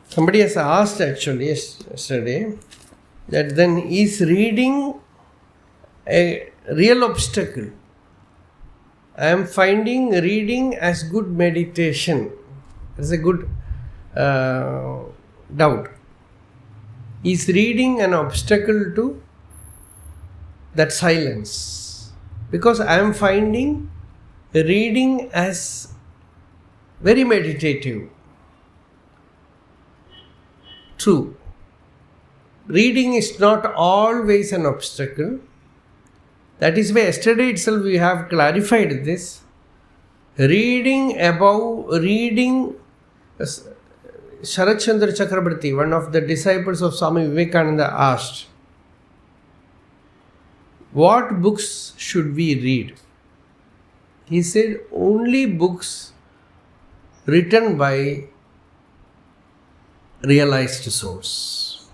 Somebody has asked actually yesterday that then is reading a real obstacle? I am finding reading as good meditation. It's a good doubt. Is reading an obstacle to that silence? Because I am finding reading as very meditative. True. Reading is not always an obstacle. That is why yesterday itself we have clarified this. Sharat Chandra Chakrabarti, one of the disciples of Swami Vivekananda, asked, what books should we read? He said, only books written by realized souls.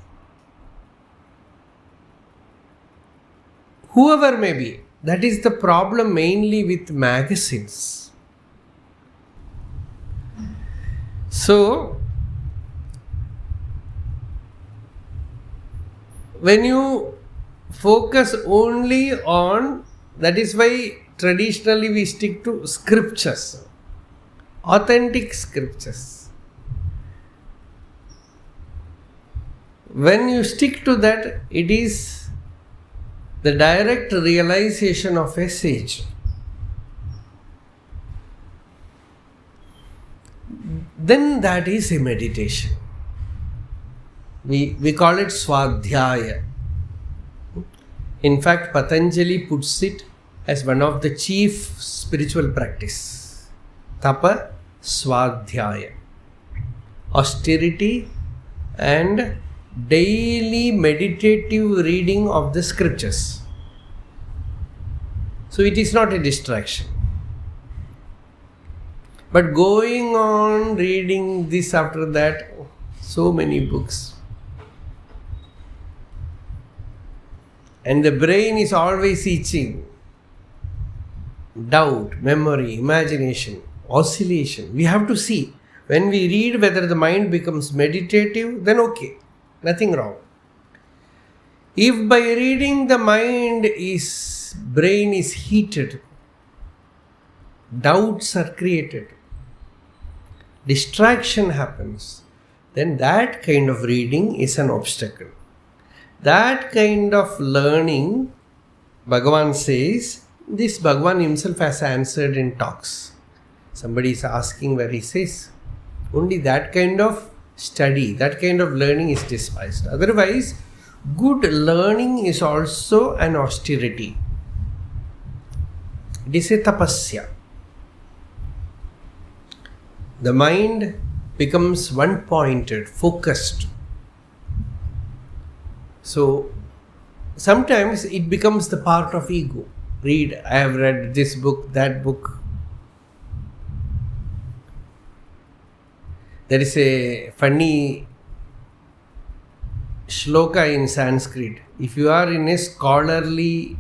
Whoever may be. That is the problem mainly with magazines. So, when you focus only on, that is why traditionally we stick to scriptures, authentic scriptures. When you stick to that, it is the direct realization of a sage. Then that is a meditation. We call it Swadhyaya. In fact, Patanjali puts it as one of the chief spiritual practice. Tapa Swadhyaya. Austerity and daily meditative reading of the scriptures. So it is not a distraction. But going on reading this after that, so many books. And the brain is always itching. Doubt, memory, imagination, oscillation. We have to see. When we read whether the mind becomes meditative, then okay. Nothing wrong. If by reading the brain is heated, doubts are created, distraction happens, then that kind of reading is an obstacle. That kind of learning, Bhagavan says, this Bhagavan himself has answered in talks. Somebody is asking where he says, only that kind of study, that kind of learning is despised. Otherwise, good learning is also an austerity. It is a tapasya. The mind becomes one-pointed, focused. So, sometimes it becomes the part of ego. I have read this book, that book. There is a funny shloka in Sanskrit. If you are in a scholarly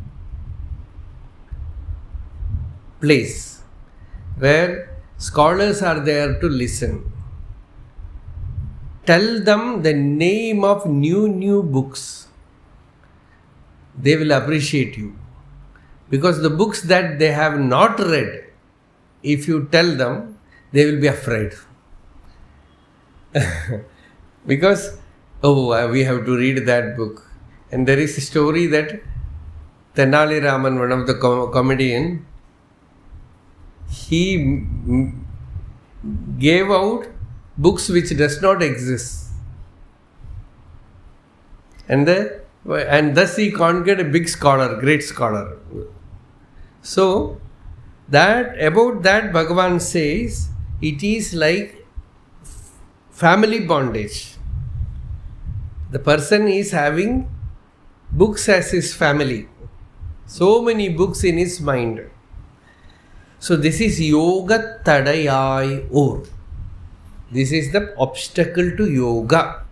place where scholars are there to listen, tell them the name of new books. They will appreciate you. Because the books that they have not read, if you tell them, they will be afraid. Because, we have to read that book. And there is a story that Tenali Raman, one of the comedian, he gave out books which does not exist. And thus he conquered a big scholar, great scholar. So, about that Bhagavan says, it is like family bondage. The person is having books as his family. So many books in his mind. So this is yoga tadayai or. This is the obstacle to yoga.